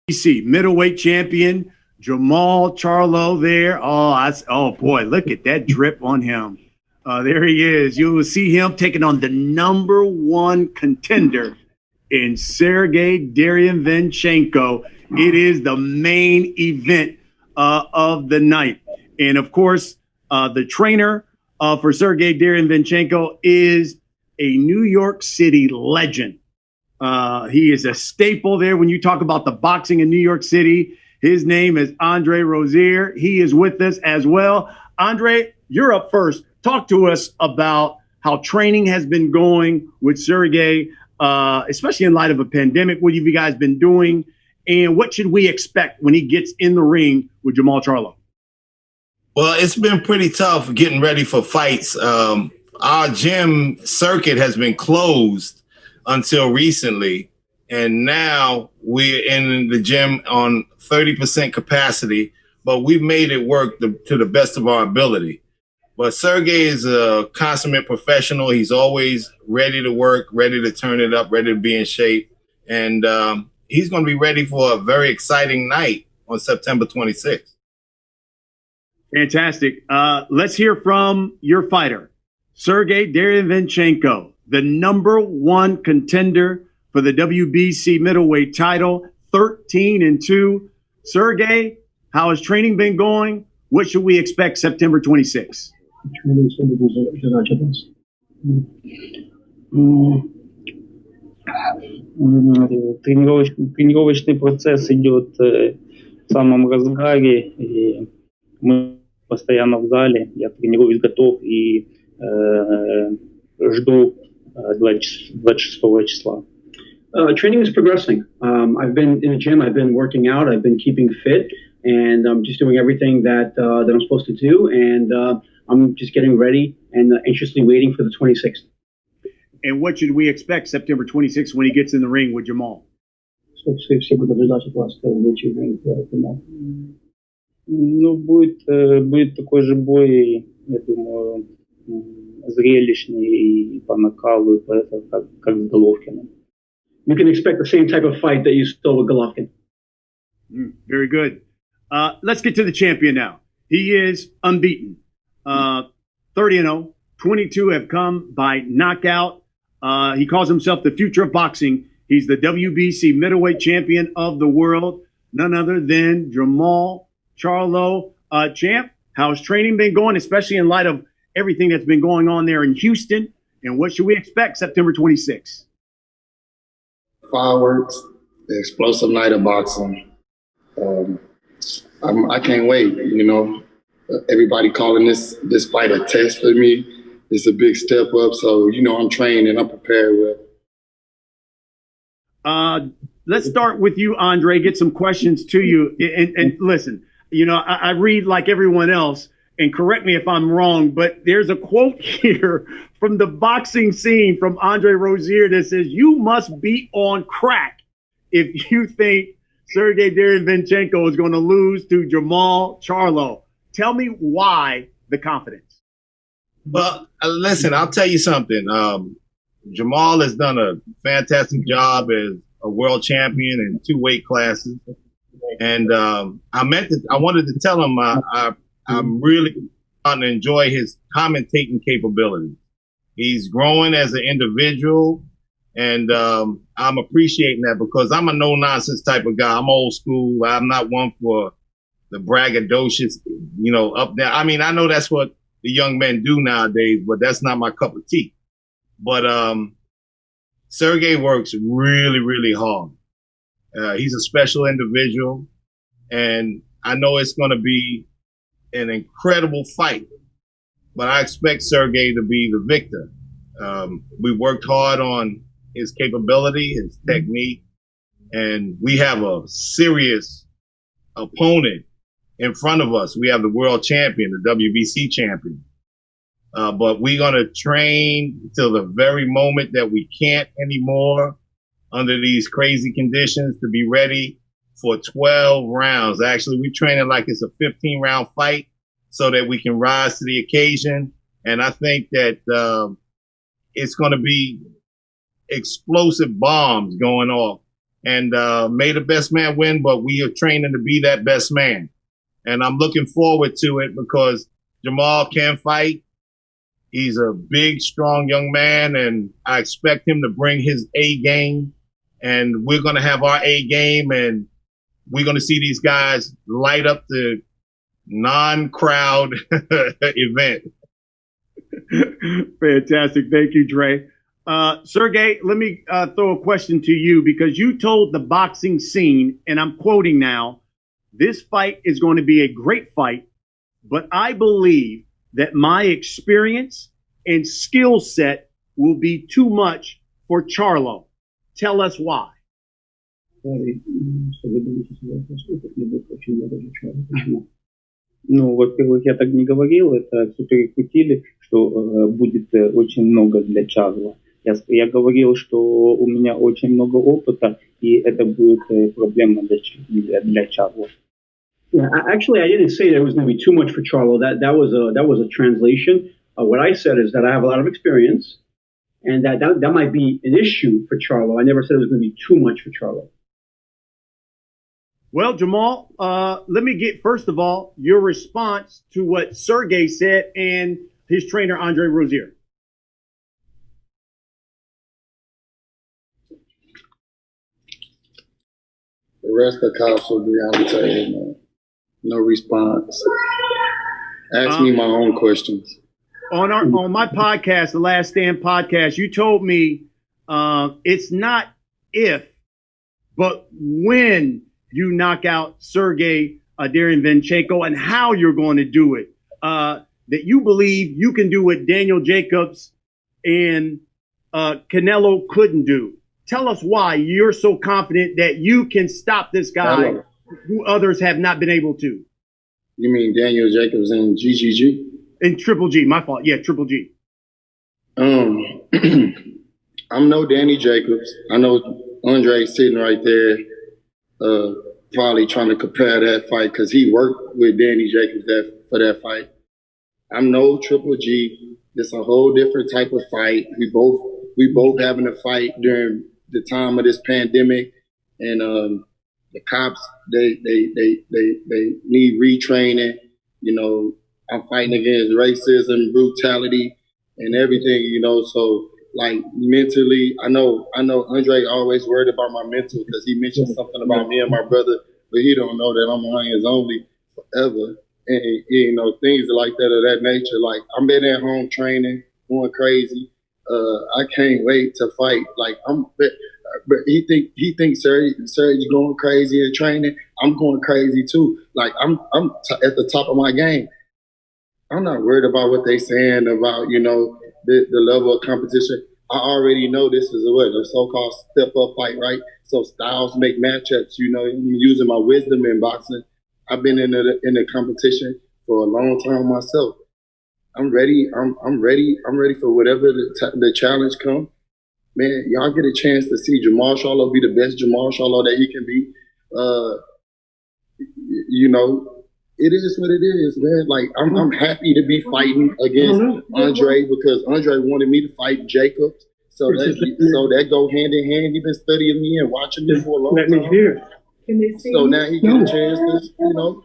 WBC middleweight champion Jermall Charlo there. Oh boy, look at that drip on him. There he is. You will see him taking on the #1 contender in Sergey Derevyanchenko. It is the main event of the night. And of course, the trainer for Sergey Derevyanchenko is a New York City legend. He is a staple there when you talk about the boxing in New York City. His name is Andre Rozier. He is with us as well. Andre, you're up first. Talk to us about how training has been going with Sergey, especially in light of a pandemic. What have you guys been doing? And what should we expect when he gets in the ring with Jermall Charlo? Well, it's been pretty tough getting ready for fights. Our gym circuit has been closed until recently. And now we're in the gym on 30% capacity, but we've made it work to the best of our ability. But Sergey is a consummate professional. He's always ready to work, ready to turn it up, ready to be in shape. And he's going to be ready for a very exciting night on September 26th. Fantastic. Let's hear from your fighter, Sergey Derevyanchenko, the #1 contender for the WBC middleweight title, 13-2. Sergey, how has training been going? What should we expect September 26th? Тренировочный процесс идет в самом разгаре, и мы постоянно в зале. Я тренируюсь, готов и жду 26 числа. Training is progressing. I've been in the gym. I've been working out. I've been keeping fit, and I'm just doing everything that I'm supposed to do. And I'm just getting ready and anxiously waiting for the 26th. And what should we expect September 26th when he gets in the ring with Jermall? Ну, будет такой же бой, я думаю, зрелищный и по накалу, и как с Головкиным. You can expect the same type of fight that you saw with Golovkin. Very good. Let's get to the champion now. He is unbeaten. 30-0. 22 have come by knockout. He calls himself the future of boxing. He's the WBC middleweight champion of the world. None other than Jermall Charlo. Champ, how's training been going, especially in light of everything that's been going on there in Houston? And what should we expect September 26th? Fireworks, the explosive night of boxing. I can't wait. You know, everybody calling this fight a test for me. It's a big step up. So, you know, I'm trained and I'm prepared with. Let's start with you, Andre, get some questions to you. And listen, you know, I read like everyone else, and correct me if I'm wrong, but there's a quote here from the boxing scene from Andre Rozier that says, "You must be on crack if you think Sergey Derevyanchenko is going to lose to Jermall Charlo." Tell me why the confidence. Well, listen, I'll tell you something. Jermall has done a fantastic job as a world champion in 2 weight classes. And I wanted to tell him I'm really starting to enjoy his commentating capabilities. He's growing as an individual, and I'm appreciating that because I'm a no-nonsense type of guy. I'm old school. I'm not one for the braggadocious, you know, up there. I mean, I know that's what the young men do nowadays, but that's not my cup of tea. But Sergey works really, really hard. He's a special individual, and I know it's going to be an incredible fight, but I expect Sergey to be the victor. We worked hard on his capability, his technique, and we have a serious opponent in front of us. We have the world champion, the WBC champion. But we're going to train till the very moment that we can't anymore under these crazy conditions to be ready for 12 rounds. Actually, we're training like it's a 15-round fight so that we can rise to the occasion. And I think that it's going to be explosive bombs going off. and may the best man win, but we are training to be that best man. And I'm looking forward to it because Jermall can fight. He's a big, strong young man, and I expect him to bring his A game. And we're going to have our A game, and we're going to see these guys light up the non-crowd event. Fantastic. Thank you, Dre. Sergey, let me throw a question to you because you told the boxing scene, and I'm quoting now, this fight is going to be a great fight, but I believe that my experience and skill set will be too much for Charlo. Tell us why. Ну, во-первых, я так не говорил, это все перекрутили, что будет очень много для Чарло. Я говорил, что у меня очень много опыта, и это будет проблема для Чарло. Yeah, actually, I didn't say that it was going to be too much for Charlo. That was a translation. What I said is that I have a lot of experience, and that might be an issue for Charlo. I never said it was going to be too much for Charlo. Well, Jermall, let me get, first of all, your response to what Sergey said and his trainer, Andre Rozier. The rest of the cops will be on the table, man. No response. Ask me my own questions. On my podcast, the Last Stand podcast, you told me it's not if, but when you knock out Sergey Derevyanchenko and how you're going to do it. That you believe you can do what Daniel Jacobs and Canelo couldn't do. Tell us why you're so confident that you can stop this guy who others have not been able to. You mean Daniel Jacobs and GGG? And Triple G, my fault. Yeah, Triple G. I'm no Danny Jacobs. I know Andre sitting right there, probably trying to compare that fight because he worked with Danny Jacobs for that fight. I'm no Triple G. It's a whole different type of fight. We both having a fight during the time of this pandemic, and the cops they need retraining. You know, I'm fighting against racism, brutality, and everything. You know, so like mentally, I know Andre always worried about my mental because he mentioned something about me and my brother, but he don't know that I'm on his only forever. And, you know, things like that of that nature. Like, I'm been at home training, going crazy. I can't wait to fight. Like, but he thinks Serg's going crazy in training. I'm going crazy too. Like, I'm at the top of my game. I'm not worried about what they saying about, you know, the level of competition. I already know this is a so-called step-up fight, right? So styles make matchups. You know, I'm using my wisdom in boxing. I've been in the competition for a long time myself. I'm ready. I'm ready. I'm ready for whatever the challenge comes. Man, y'all get a chance to see Jermall Charlo be the best Jermall Charlo that he can be. You know, it is what it is, man. Like, I'm happy to be fighting against Andre because Andre wanted me to fight Jacobs. So that go hand in hand. He's been studying me and watching me for a long time. Let me hear. So now he get a chance to, you know,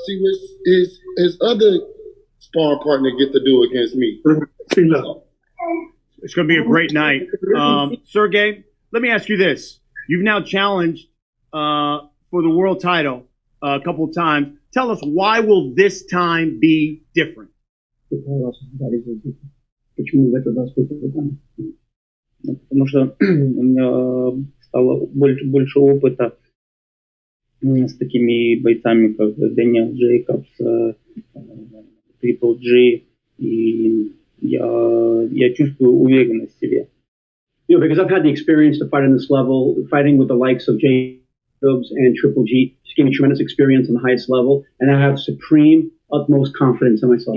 see what his other sparring partner get to do against me. So. It's going to be a great night. Sergey, let me ask you this. You've now challenged for the world title a couple of times. Tell us, why will this time be different? Потому что у меня стало больше опыта с такими бойцами, как Дэниел Джейкобс, Трипл Джи, и я чувствую уверенность в себе. You know, because I've had the experience to fight on this level, fighting with the likes of Jacobs and Triple G, just gave me tremendous experience on the highest level, and I have supreme, utmost confidence in myself.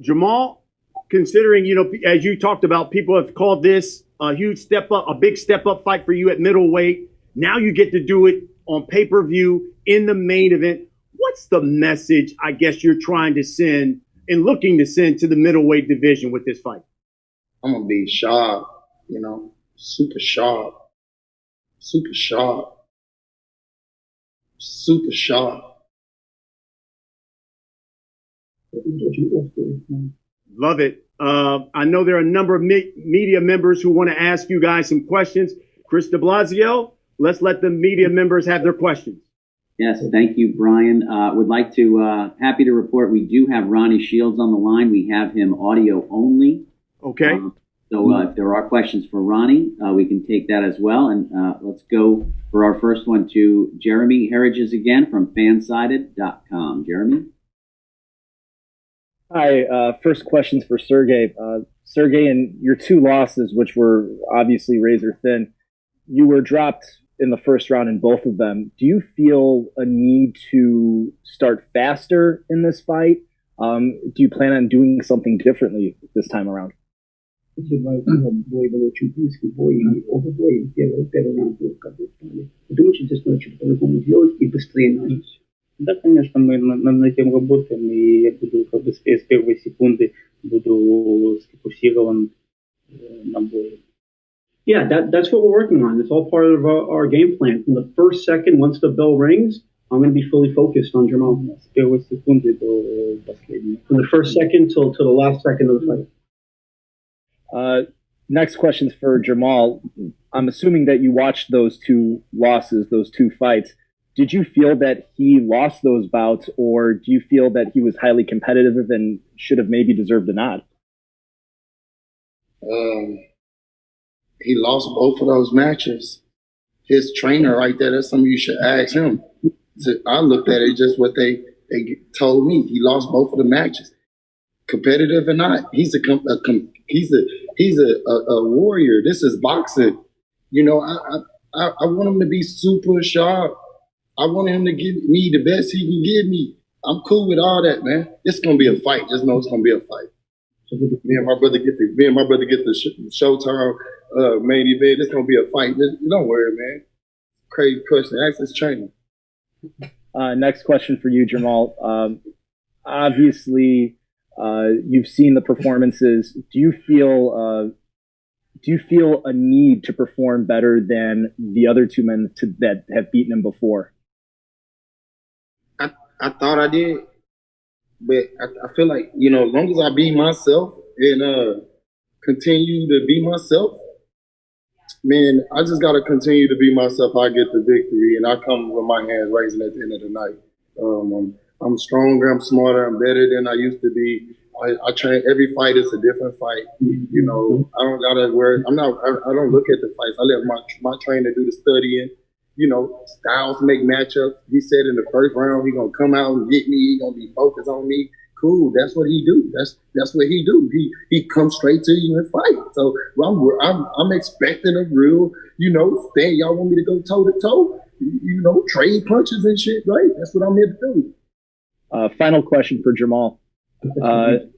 Jermall, considering, you know, as you talked about, people have called this a huge step up, a big step up fight for you at middleweight. Now you get to do it on pay-per-view in the main event. What's the message, I guess, you're trying to send and looking to send to the middleweight division with this fight? I'm going to be sharp, you know. super sharp, super sharp, super sharp. Love it. I know there are a number of media members who want to ask you guys some questions. Chris de Blasio, let's let the media members have their questions. Yes, thank you, Brian. Would like to, happy to report we do have Ronnie Shields on the line. We have him audio only. Okay. So if there are questions for Ronnie, we can take that as well. And let's go for our first one to Jeremy Herridges again from fansided.com. Jeremy? Hi, first question's for Sergey. Sergey, in your two losses, which were obviously razor thin, you were dropped in the first round in both of them. Do you feel a need to start faster in this fight? Do you plan on doing something differently this time around? Бой был очень близкий бой, и оба боя первый раунд был как бы стали. Думаю, что здесь нужно что-то по-другому делать и быстрее начать. Да, конечно, мы над этим работаем, и я буду как бы с первой секунды буду сфокусирован на бое. Yeah, that's what we're working on. It's all part of our game plan. From the first second, once the bell rings, I'm going to be fully focused on Jermall. С первой секунды до последней. From the first second till the last second of the fight. Next question's for Jermall. I'm assuming that you watched those two losses, those two fights. Did you feel that he lost those bouts, or do you feel that he was highly competitive and should have maybe deserved a nod? He lost both of those matches. His trainer right there, that's something you should ask him. I looked at it just what they told me. He lost both of the matches. Competitive or not, he's a warrior. This is boxing. You know, I want him to be super sharp. I want him to give me the best he can give me. I'm cool with all that, man. It's gonna be a fight. Just know it's gonna be a fight. Me and my brother get the Showtime main event. It's gonna be a fight. Don't worry, man. Crazy question. Ask his trainer. Next question for you, Jermall. Obviously, you've seen the performances. Do you feel a need to perform better than the other two men that have beaten him before? I thought I did, but I feel like, you know, as long as I be myself and continue to be myself, man, I just gotta continue to be myself. I get the victory, and I come with my hands raising at the end of the night. I'm stronger, I'm smarter, I'm better than I used to be. I train. Every fight is a different fight. You know, I don't gotta worry. I don't look at the fights. I let my trainer do the studying. You know, styles make matchups. He said in the first round he gonna come out and get me. He gonna be focused on me. Cool. That's what he do. That's what he do. He comes straight to you and fight. So I'm expecting a real, you know, thing. Y'all want me to go toe to toe? You know, trade punches and shit, right? That's what I'm here to do. Final question for Jermall.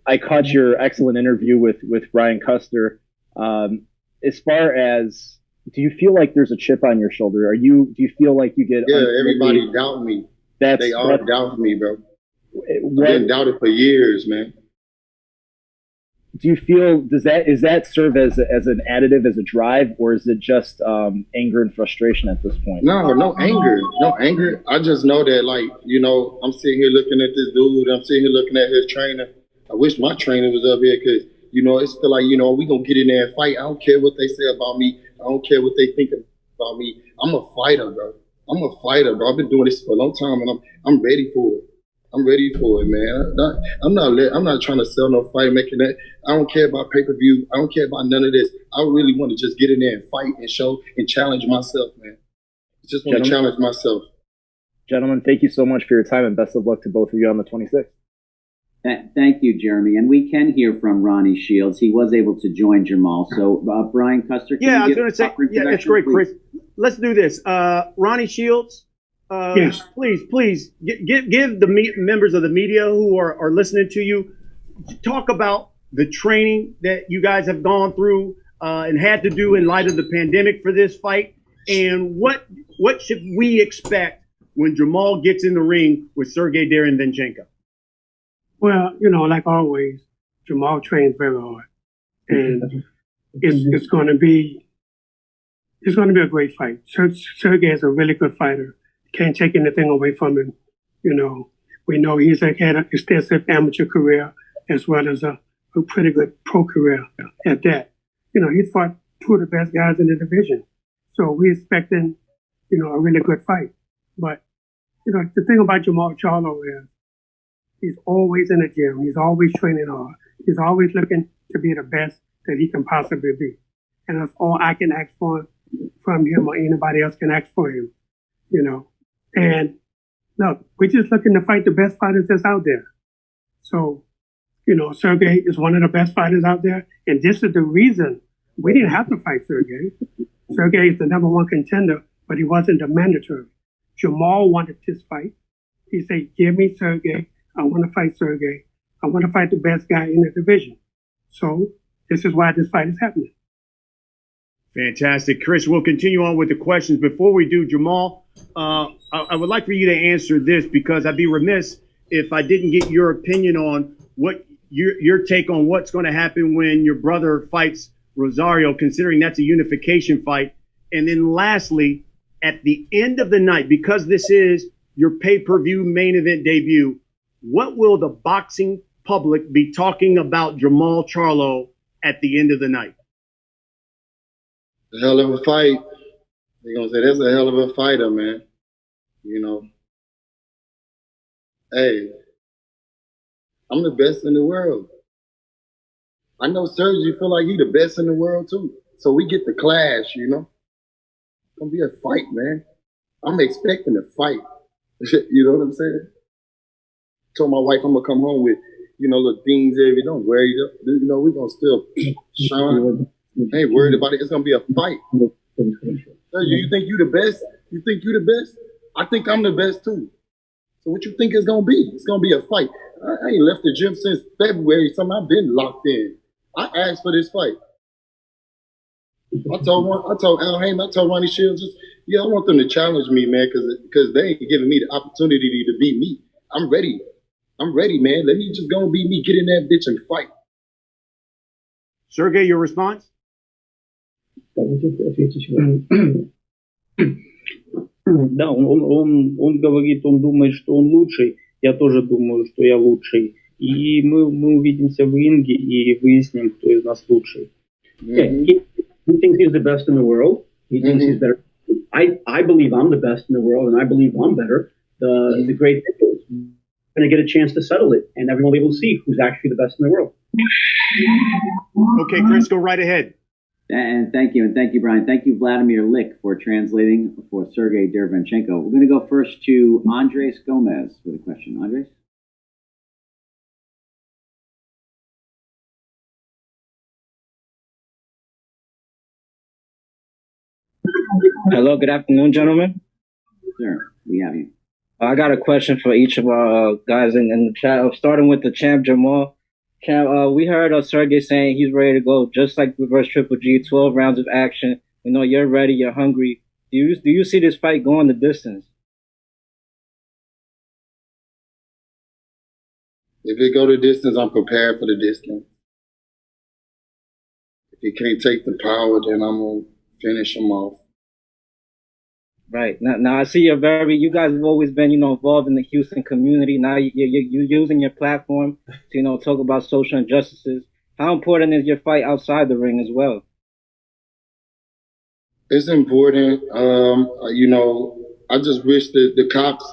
I caught your excellent interview with Ryan Custer. As far as, do you feel like there's a chip on your shoulder? Do you feel like you get? Yeah, everybody doubt me. They all doubt me, bro. I've been doubted for years, man. Do you feel, is that serve as an additive, as a drive, or is it just anger and frustration at this point? No anger. I just know that, like, you know, I'm sitting here looking at this dude. I'm sitting here looking at his trainer. I wish my trainer was up here because, you know, it's still like, you know, we gonna get in there and fight. I don't care what they say about me. I don't care what they think about me. I'm a fighter, bro. I've been doing this for a long time, and I'm ready for it. I'm ready for it, man. I'm not trying to sell no fight, making that. I don't care about pay-per-view. I don't care about none of this. I really want to just get in there and fight and show and challenge myself, man. Just want to challenge myself. Gentlemen, thank you so much for your time, and best of luck to both of you on the 26th. Thank you, Jeremy. And we can hear from Ronnie Shields. He was able to join Jamal. So, Brian Custer, I was going to say, it's great, Chris. Let's do this. Ronnie Shields. Yes. Please give the members of the media who are listening to you, talk about the training that you guys have gone through and had to do in light of the pandemic for this fight, and what should we expect when Jermall gets in the ring with Sergiy Derevyanchenko? Well, you know, like always, Jermall trains very hard, and it's going to be it's going to be a great fight. Sergey is a really good fighter. Can't take anything away from him. You know, we know he's had an extensive amateur career as well as a pretty good pro career at that. You know, he's fought two of the best guys in the division. So we're expecting, you know, a really good fight. But, you know, the thing about Jermall Charlo is he's always in the gym. He's always training hard. He's always looking to be the best that he can possibly be. And that's all I can ask for from him or anybody else can ask for him, you know. And look, we're just looking to fight the best fighters that's out there. So, you know, Sergey is one of the best fighters out there. And this is the reason we didn't have to fight Sergey. Sergey is the #1 contender, but he wasn't the mandatory. Jermall wanted this fight. He said, give me Sergey. I want to fight Sergey. I want to fight the best guy in the division. So this is why this fight is happening. Fantastic. Chris, we'll continue on with the questions. Before we do, Jermall, I would like for you to answer this because I'd be remiss if I didn't get your opinion on what your take on what's going to happen when your brother fights Rosario, considering that's a unification fight. And then lastly, at the end of the night, because this is your pay-per-view main event debut, what will the boxing public be talking about Jermall Charlo at the end of the night? A hell of a fight. They're going to say, that's a hell of a fighter, man. You know. Hey, I'm the best in the world. I know Sergi feel like he the best in the world, too. So we get the clash, you know. It's going to be a fight, man. I'm expecting a fight. You know what I'm saying? Told my wife I'm going to come home with, you know, little things every day. Don't worry. You know, we're going to still shine. I ain't worried about it. It's going to be a fight. Sergi, you think you the best? You think you the best? I think I'm the best, too. So what you think it's going to be? It's going to be a fight. I ain't left the gym since February. Something I've been locked in. I asked for this fight. I told Al Heyman, I told Ronnie Shields, I want them to challenge me, man, because they ain't giving me the opportunity to beat me. I'm ready. I'm ready, man. Let me just go and beat me, get in that bitch and fight. Sergey, your response? Да, он говорит, он думает, что он лучший. Я тоже думаю, что я лучший. И мы увидимся в ринге и выясним, кто из нас лучший. He thinks he's the best in the world. He thinks he's better. I believe I'm the best in the world, and I believe I'm better. The great thing is we're going to get a chance to settle it, and everyone will be able to see who's actually the best in the world. Okay, Chris, go right ahead. And thank you, Brian. Thank you, Vladimir Lick, for translating for Sergey Derevyanchenko. We're going to go first to Andres Gomez with a question. Andres? Hello, good afternoon, gentlemen. Sir, we have you. I got a question for each of our guys in the chat. Starting with the champ, Jermall. Champ, we heard Sergey saying he's ready to go, just like reverse Triple G, 12 rounds of action. We know you're ready, you're hungry. Do you see this fight going the distance? If it go the distance, I'm prepared for the distance. If he can't take the power, then I'm going to finish him off. Right. Now I see you guys have always been, involved in the Houston community. Now you're using your platform to, talk about social injustices. How important is your fight outside the ring as well? It's important. I just wish that the cops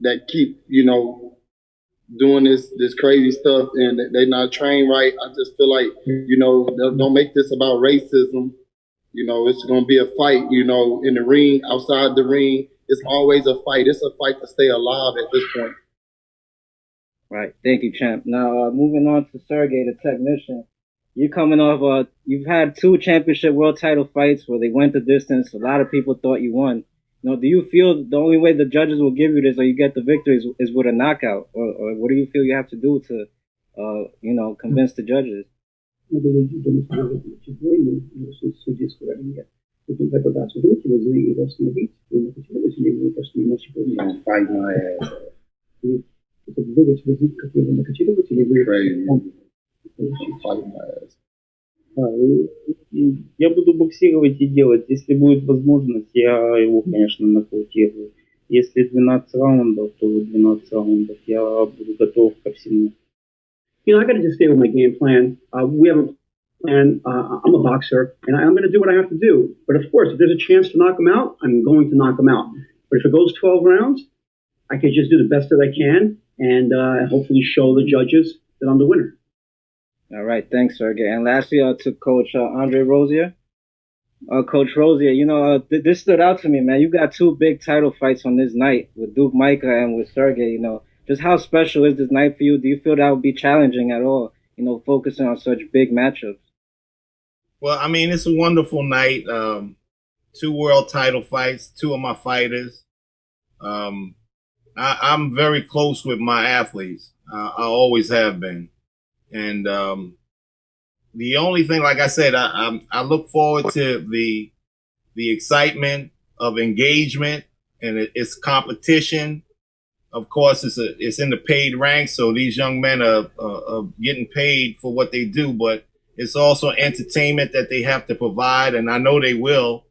that keep, doing this crazy stuff and they're not trained right. I just feel like, don't make this about racism. It's going to be a fight, in the ring, outside the ring. It's always a fight. It's a fight to stay alive at this point. Right. Thank you, champ. Now, moving on to Sergey, the technician. You're coming off, you've had 2 championship world title fights where they went the distance. A lot of people thought you won. Do you feel the only way the judges will give you this or you get the victory is with a knockout? Or what do you feel you have to do to, convince the judges? Fight my ass. Fight my ass. Я буду боксировать и делать. Если будет возможность, я его, конечно, нокаутирую. Если 12 раундов, то 12 раундов. Я буду готов ко всему. You know, I got to just stay with my game plan. We have a plan. I'm a boxer, and I'm going to do what I have to do. But of course, if there's a chance to knock him out, I'm going to knock him out. But if it goes 12 rounds, I could just do the best that I can and hopefully show the judges that I'm the winner. All right, thanks, Sergey. And lastly, to Coach Andre Rosier. Coach Rosier, you know, this stood out to me, man. You got two big title fights on this night with Duke Micah and with Sergey. You know, just how special is this night for you? Do you feel that would be challenging at all? You know, focusing on such big matchups. Well, I mean, it's a wonderful night. Two world title fights, two of my fighters. I'm very close with my athletes. I always have been. And the only thing, like I said, I look forward to the excitement of engagement and it's competition. Of course, it's in the paid ranks, so these young men are getting paid for what they do, but it's also entertainment that they have to provide, and I know they will.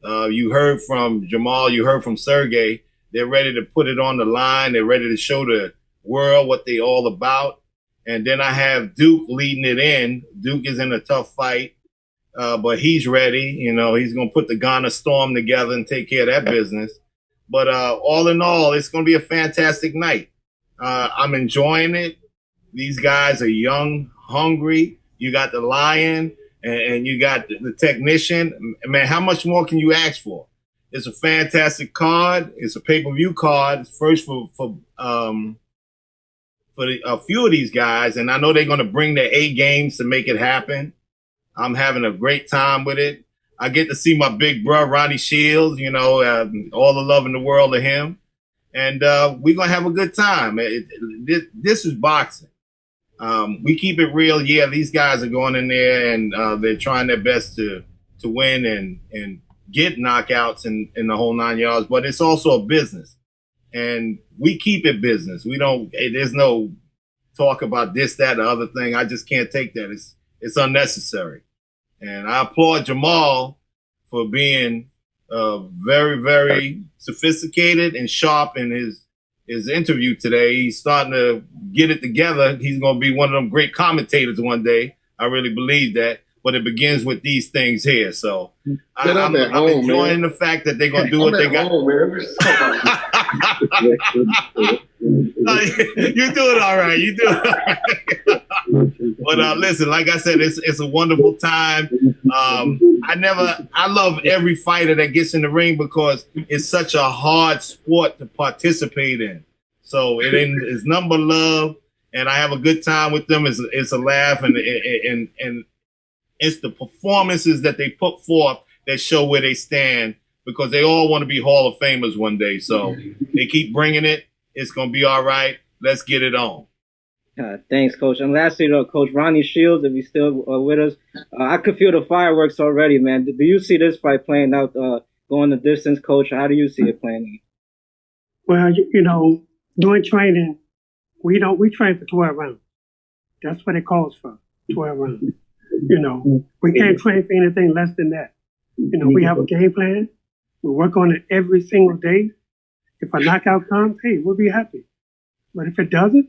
You heard from Jermall, you heard from Sergey. They're ready to put it on the line. They're ready to show the world what they all about. And then I have Duke leading it in. Duke is in a tough fight, but he's ready. You know, he's going to put the Ghana Storm together and take care of that business. But all in all, it's going to be a fantastic night. I'm enjoying it. These guys are young, hungry. You got the Lion and you got the Technician. Man, how much more can you ask for? It's a fantastic card. It's a pay-per-view card. It's first for a few of these guys, and I know they're going to bring their A games to make it happen. I'm having a great time with it. I get to see my big bro, Ronnie Shields, you know, all the love in the world to him. And we're going to have a good time. This is boxing. We keep it real. Yeah, these guys are going in there and they're trying their best to win and get knockouts in the whole 9 yards, but it's also a business. And we keep it business. We don't, there's no talk about this, that, the other thing. I just can't take that. It's unnecessary. And I applaud Jermall for being very, very sophisticated and sharp in his interview today. He's starting to get it together. He's going to be one of them great commentators one day. I really believe that. But it begins with these things here. So I'm enjoying the fact that they're going to do what they got. You're doing all right. You doing all right. But listen, like I said, it's a wonderful time. I love every fighter that gets in the ring because it's such a hard sport to participate in. So it's nothing but love, and I have a good time with them. It's a laugh, and it's the performances that they put forth that show where they stand, because they all want to be Hall of Famers one day. So they keep bringing it. It's going to be all right. Let's get it on. Thanks, Coach. And lastly, though, Coach Ronnie Shields, if he's still with us, I could feel the fireworks already, man. Do you see this fight playing out, going the distance, Coach? How do you see it playing? Well, you know, during training, we train for 12 rounds. That's what it calls for, 12 rounds. You know, we can't train for anything less than that. You know, we have a game plan. We work on it every single day. If a knockout comes, hey, we'll be happy. But if it doesn't,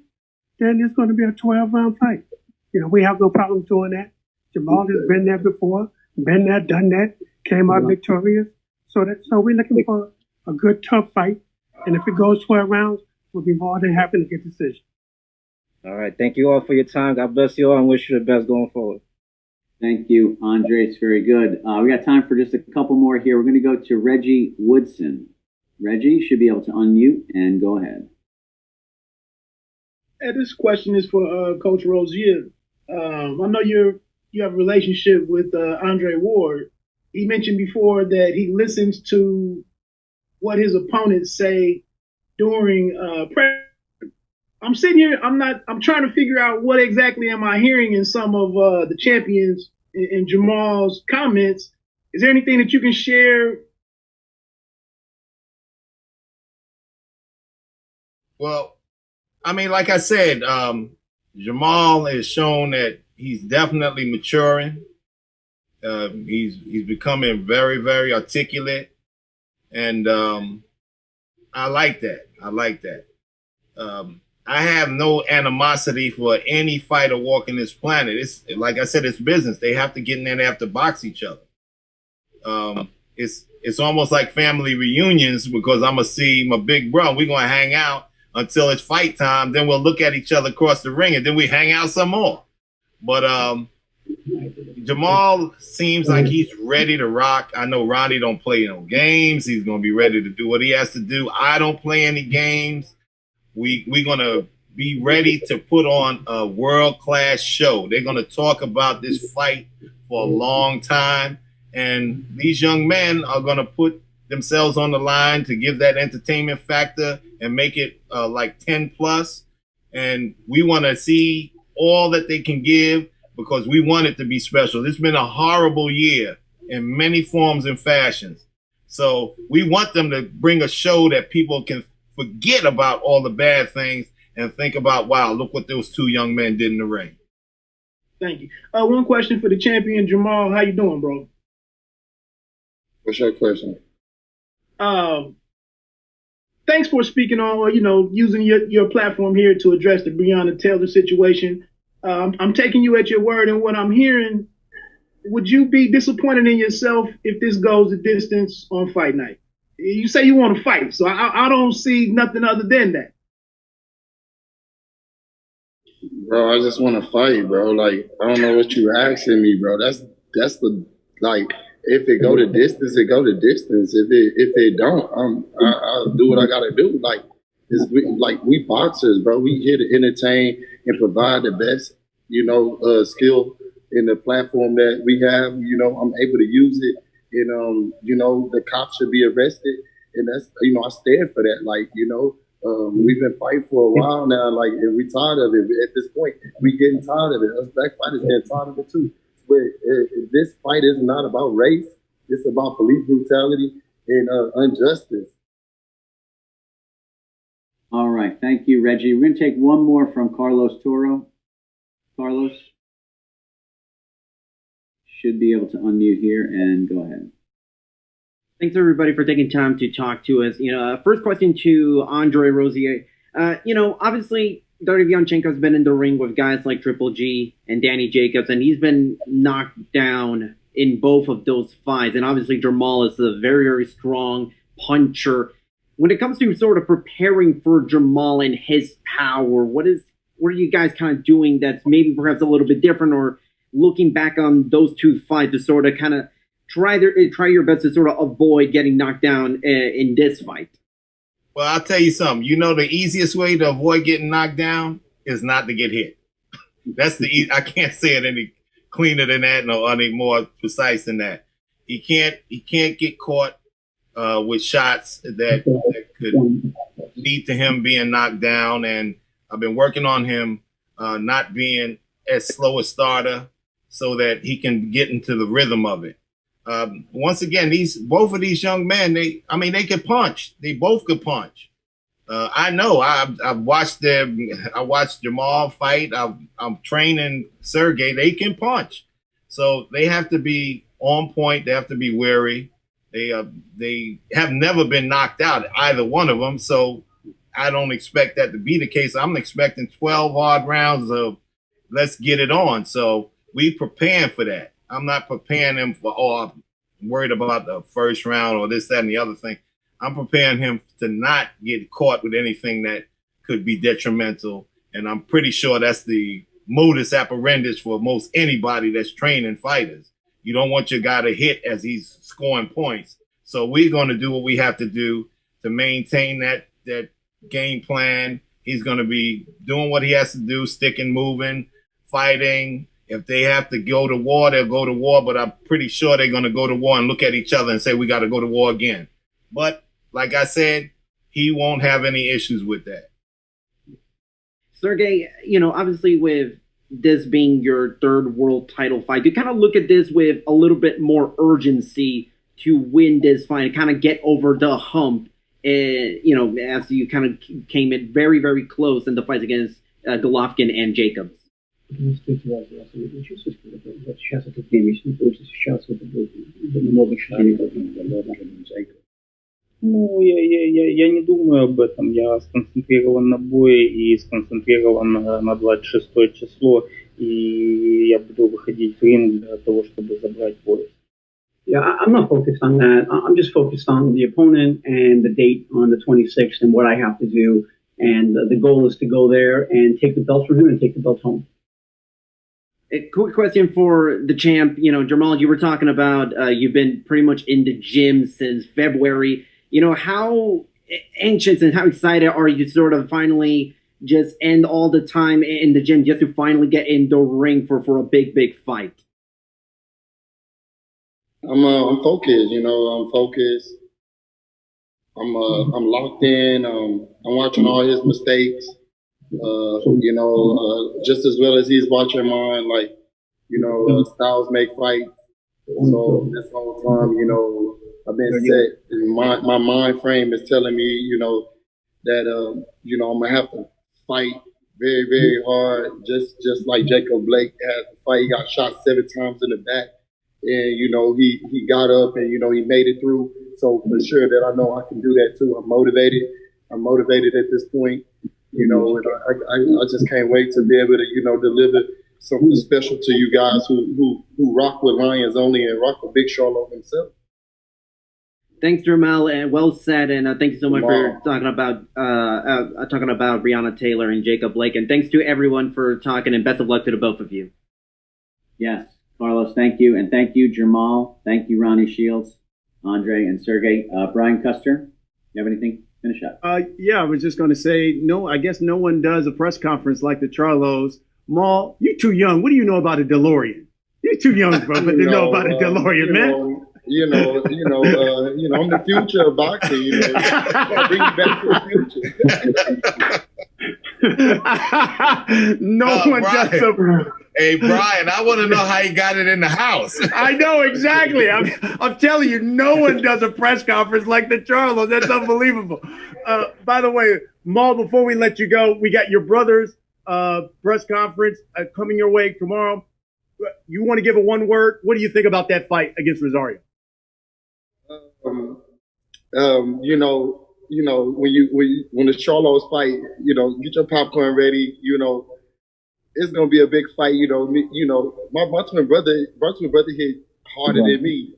then it's going to be a 12-round fight. You know, we have no problem doing that. Jermall has been there before, been there, done that, came out victorious. So we're looking for a good, tough fight. And if it goes 12 rounds, we'll be more than happy to get a decision. All right. Thank you all for your time. God bless you all and wish you the best going forward. Thank you, Andre. It's very good. We got time for just a couple more here. We're going to go to Reggie Woodson. Reggie, you should be able to unmute and go ahead. Hey, this question is for Coach Rosier. I know you have a relationship with Andre Ward. He mentioned before that he listens to what his opponents say during practice. I'm sitting here, I'm trying to figure out what exactly am I hearing in some of the champions in Jermall's comments. Is there anything that you can share? Well, I mean, like I said, Jermall has shown that he's definitely maturing. He's becoming very, very articulate, and I like that. I like that. I have no animosity for any fighter walking this planet. It's like I said, it's business. They have to get in there and they have to box each other. It's almost like family reunions because I'm gonna see my big bro. We're gonna hang out until it's fight time. Then we'll look at each other across the ring, and then we hang out some more. But Jermall seems like he's ready to rock. I know Ronnie don't play no games. He's gonna be ready to do what he has to do. I don't play any games. We're gonna be ready to put on a world-class show. They're gonna talk about this fight for a long time, and these young men are gonna put themselves on the line to give that entertainment factor and make it like 10 plus. And we want to see all that they can give because we want it to be special. This has been a horrible year in many forms and fashions. So we want them to bring a show that people can forget about all the bad things and think about, wow, look what those two young men did in the ring. Thank you. One question for the champion, Jermall. How you doing, bro? What's your question? Thanks for speaking on, using your platform here to address the Breonna Taylor situation. I'm taking you at your word, and what I'm hearing, would you be disappointed in yourself if this goes the distance on fight night? You say you want to fight, so I don't see nothing other than that. Bro, I just want to fight, bro. Like, I don't know what you asking me, bro. That's the, like, if it go the distance, it go the distance. If it don't, I'll do what I gotta do. Like, we boxers, bro. We here to entertain and provide the best, skill in the platform that we have. I'm able to use it, and the cops should be arrested, and that's, I stand for that. Like, we've been fighting for a while now, like, and we tired of it. At this point, we getting tired of it. Us black fighters getting tired of it too. But this fight is not about race. It's about police brutality and injustice. All right. Thank you, Reggie. We're going to take one more from Carlos Toro. Carlos should be able to unmute here and go ahead. Thanks, everybody, for taking time to talk to us. First question to Andre Rosier. Obviously, Derevyanchenko has been in the ring with guys like Triple G and Danny Jacobs, and he's been knocked down in both of those fights. And obviously, Jermall is a very, very strong puncher. When it comes to sort of preparing for Jermall and his power, what are you guys kind of doing that's maybe perhaps a little bit different, or looking back on those two fights to sort of kind of try your best to sort of avoid getting knocked down in this fight? Well, I'll tell you something. The easiest way to avoid getting knocked down is not to get hit. That's I can't say it any cleaner than that, or any more precise than that. He can't get caught with shots that could lead to him being knocked down. And I've been working on him not being as slow a starter so that he can get into the rhythm of it. Once again, both of these young men, they can punch. They both could punch. I know. I've watched them. I watched Jermall fight. I'm training Sergey. They can punch, so they have to be on point. They have to be wary. They have never been knocked out, either one of them. So I don't expect that to be the case. I'm expecting 12 hard rounds of let's get it on. So we preparing for that. I'm not preparing him for, I'm worried about the first round or this, that, and the other thing. I'm preparing him to not get caught with anything that could be detrimental. And I'm pretty sure that's the modus operandi for most anybody that's training fighters. You don't want your guy to hit as he's scoring points. So we're going to do what we have to do to maintain that game plan. He's going to be doing what he has to do, sticking, moving, fighting. If they have to go to war, they'll go to war, but I'm pretty sure they're going to go to war and look at each other and say, we got to go to war again. But like I said, he won't have any issues with that. Sergey, obviously with this being your third world title fight, you kind of look at this with a little bit more urgency to win this fight and kind of get over the hump, as you kind of came in very, very close in the fights against Golovkin and Jacobs. Потому что эти вопросы вы чувствуете, что вот сейчас это время, если не получится сейчас, это будет намного ощущений. Ну, я не думаю об этом. Я сконцентрирован на бое и сконцентрирован на 26 число. И я буду выходить в ринг для того, чтобы забрать пояс. Yeah, I'm not focused on that. I'm just focused on the opponent and the date on the 26th and what I have to do. And the goal is to go there and take the belt from him and take the belt home. A quick question for the champ. You know, Jermall, you were talking about you've been pretty much in the gym since February. You know, how anxious and how excited are you to sort of finally just end all the time in the gym just to finally get in the ring for a big fight? I'm focused, you know, I'm focused. I'm locked in. I'm watching all his mistakes. You know, just as well as he's watching mine. Like, you know, styles make fights. So this whole time, you know, I've been set, and my mind frame is telling me, you know, that you know, I'm gonna have to fight very, very hard, just like Jacob Blake had to fight. He got shot 7 times in the back, and you know, he got up and you know he made it through. So for sure that I know I can do that too. I'm motivated at this point, you know, and I just can't wait to be able to, you know, deliver something special to you guys who rock with Lions Only and rock with Big Charlo himself. Thanks, Jermall, and well said. And thank you so much for talking about Breonna Taylor and Jacob Blake. And thanks to everyone for talking. And best of luck to the both of you. Yes, Carlos, thank you, and thank you, Jermall. Thank you, Ronnie Shields, Andre, and Sergey. Brian Custer, you have anything? Finish up. Yeah, I was just going to say, no, I guess no one does a press conference like the Charlos. Maul, you too young. What do you know about a DeLorean? You're too young, bro, but to know about a DeLorean, man. You know, I'm the future of boxing. You know, I bring you back to the future. No one does so. Hey, Brian, I want to know how he got it in the house. I know exactly. I'm telling you, no one does a press conference like the Charlo. That's unbelievable. By the way, Maul, before we let you go, we got your brother's press conference coming your way tomorrow. You want to give a one word? What do you think about that fight against Rosario? You know, when the Charlos fight, you know, get your popcorn ready. You know, it's gonna be a big fight. You know, my twin brother hit harder than me.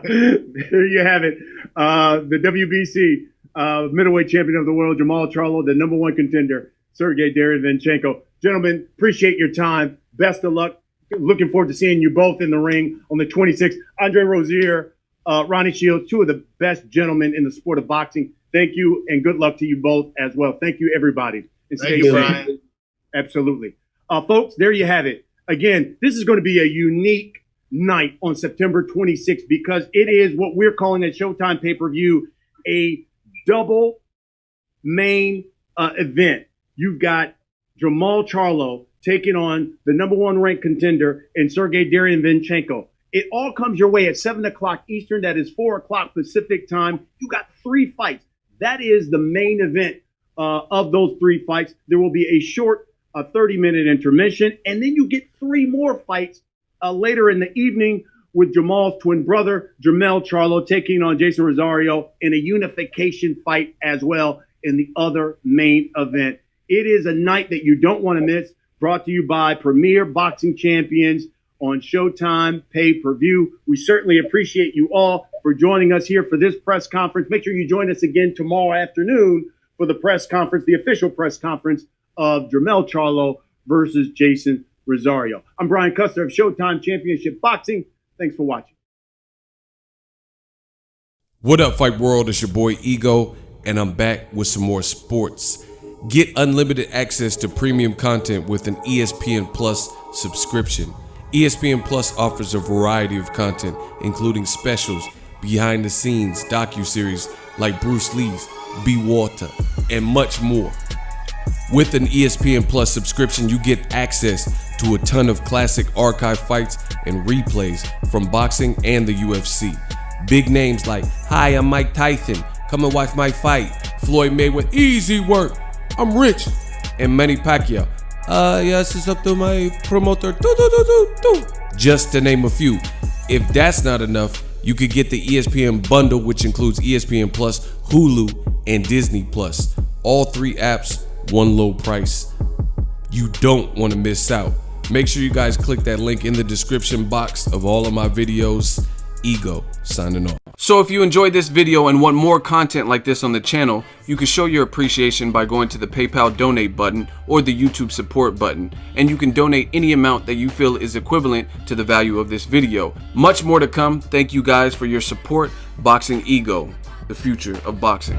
There you have it. The WBC middleweight champion of the world, Jermall Charlo, the #1 contender, Sergiy Derevyanchenko. Gentlemen, appreciate your time. Best of luck. Looking forward to seeing you both in the ring on the 26th. Andre Rozier, Ronnie Shields, two of the best gentlemen in the sport of boxing. Thank you, and good luck to you both as well. Thank you, everybody. And Thank you, Brian. Absolutely. Folks, there you have it. Again, this is going to be a unique night on September 26th because it is what we're calling at Showtime pay-per-view a double main event. You've got Jermall Charlo taking on the #1 ranked contender in Sergiy Derevyanchenko. It all comes your way at 7 o'clock Eastern. That is 4 o'clock Pacific time. You got 3 fights. That is the main event of those 3 fights. There will be a short 30-minute intermission, and then you get 3 more fights later in the evening with Jermall's twin brother, Jermall Charlo, taking on Jason Rosario in a unification fight as well in the other main event. It is a night that you don't want to miss, brought to you by Premier Boxing Champions on Showtime pay-per-view. We certainly appreciate you all for joining us here for this press conference. Make sure you join us again tomorrow afternoon for the press conference, the official press conference of Jermall Charlo versus Jason Rosario. I'm Brian Custer of Showtime Championship Boxing. Thanks for watching. What up, Fight World? It's your boy Ego, and I'm back with some more sports. Get unlimited access to premium content with an ESPN Plus subscription. ESPN Plus offers a variety of content, including specials, behind the scenes, docuseries like Bruce Lee's Be Water, and much more. With an ESPN Plus subscription, you get access to a ton of classic archive fights and replays from boxing and the UFC. Big names like, "Hi, I'm Mike Tyson. Come and watch my fight." Floyd Mayweather, "Easy work. I'm rich." and Manny Pacquiao. Yes, it's up to my promoter. Just to name a few. If that's not enough, you could get the ESPN bundle, which includes ESPN Plus, Hulu, and Disney Plus. All 3 apps, one low price. You don't want to miss out. Make sure you guys click that link in the description box of all of my videos. Ego, signing off. So if you enjoyed this video and want more content like this on the channel, you can show your appreciation by going to the PayPal donate button or the YouTube support button, and you can donate any amount that you feel is equivalent to the value of this video. Much more to come. Thank you guys for your support. Boxing Ego, the future of boxing.